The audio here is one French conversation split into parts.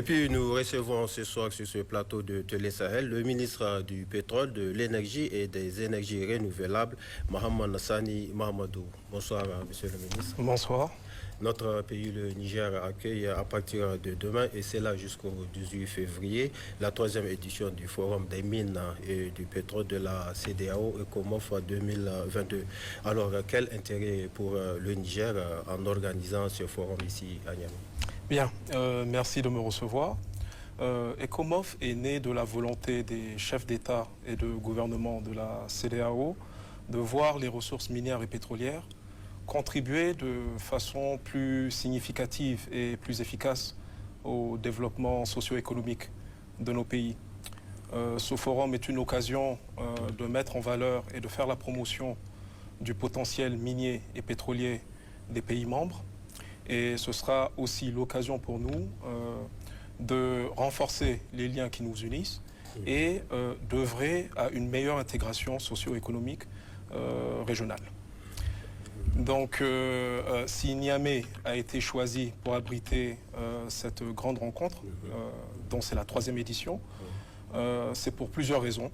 puis nous recevons ce soir sur ce plateau de Télé Sahel le ministre du Pétrole, de l'Énergie et des Énergies renouvelables, Mohamed Sani Mahamadou. Bonsoir, monsieur le ministre. Bonsoir. Notre pays, le Niger, accueille à partir de demain, et c'est là jusqu'au 18 février, la 3e édition du Forum des mines et du pétrole de la CEDEAO ECOMOF 2022. Alors, quel intérêt pour le Niger en organisant ce forum ici à Niamey? Bien, merci de me recevoir. ECOMOF est né de la volonté des chefs d'État et de gouvernement de la CEDEAO de voir les ressources minières et pétrolières contribuer de façon plus significative et plus efficace au développement socio-économique de nos pays. Ce forum est une occasion de mettre en valeur et de faire la promotion du potentiel minier et pétrolier des pays membres. Et ce sera aussi l'occasion pour nous de renforcer les liens qui nous unissent et d'œuvrer à une meilleure intégration socio-économique régionale. Donc, si Niamey a été choisi pour abriter cette grande rencontre, dont c'est la 3e édition, c'est pour plusieurs raisons.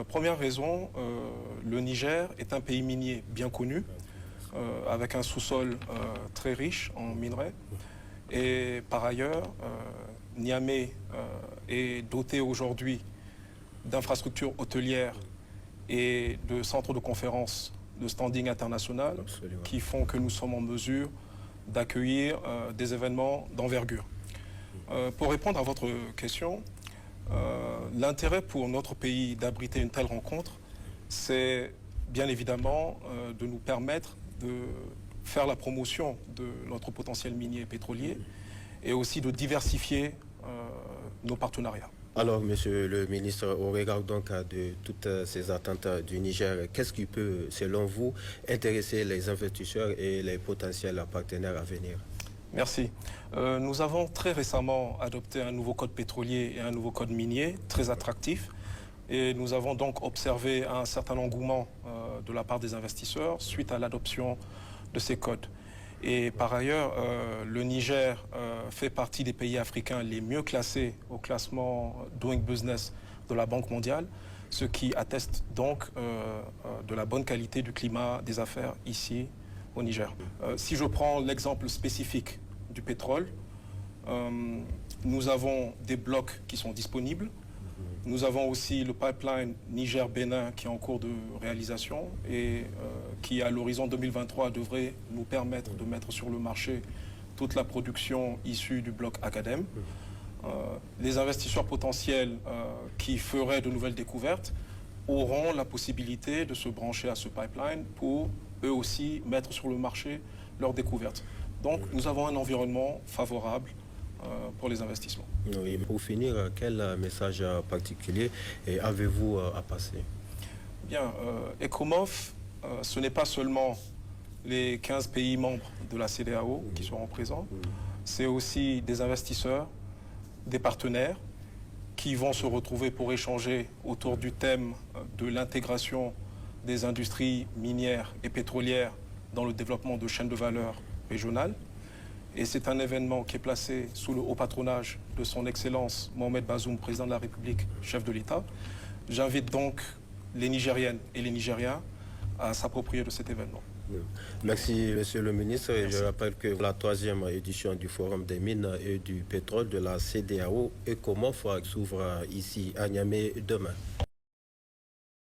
Première raison, le Niger est un pays minier bien connu, avec un sous-sol très riche en minerais. Et par ailleurs, Niamey est doté aujourd'hui d'infrastructures hôtelières et de centres de conférences de standing international. Absolument. Qui font que nous sommes en mesure d'accueillir des événements d'envergure. Pour répondre à votre question, l'intérêt pour notre pays d'abriter une telle rencontre, c'est bien évidemment de nous permettre de faire la promotion de notre potentiel minier et pétrolier et aussi de diversifier nos partenariats. Alors, monsieur le ministre, au regard donc de toutes ces attentes du Niger, qu'est-ce qui peut, selon vous, intéresser les investisseurs et les potentiels partenaires à venir? Merci. Nous avons très récemment adopté un nouveau code pétrolier et un nouveau code minier, très attractif. Et nous avons donc observé un certain engouement de la part des investisseurs suite à l'adoption de ces codes. Et par ailleurs, le Niger fait partie des pays africains les mieux classés au classement Doing Business de la Banque mondiale, ce qui atteste donc de la bonne qualité du climat des affaires ici au Niger. Si je prends l'exemple spécifique du pétrole, nous avons des blocs qui sont disponibles. Nous avons aussi le pipeline Niger-Bénin qui est en cours de réalisation et qui, à l'horizon 2023, devrait nous permettre de mettre sur le marché toute la production issue du bloc Academ. Les investisseurs potentiels qui feraient de nouvelles découvertes auront la possibilité de se brancher à ce pipeline pour eux aussi mettre sur le marché leurs découvertes. Donc nous avons un environnement favorable pour les investissements. Oui, pour finir, quel message particulier avez-vous à passer? Bien, ECOMOF, ce n'est pas seulement les 15 pays membres de la CEDEAO qui seront présents, c'est aussi des investisseurs, des partenaires qui vont se retrouver pour échanger autour du thème de l'intégration des industries minières et pétrolières dans le développement de chaînes de valeur régionales. Et c'est un événement qui est placé sous le haut patronage de son Excellence Mohamed Bazoum, président de la République, chef de l'État. J'invite donc les Nigériennes et les Nigériens à s'approprier de cet événement. Merci, monsieur le ministre. Et je rappelle que la 3e édition du Forum des mines et du pétrole de la CEDEAO ECOMOF s'ouvre ici à Niamey demain.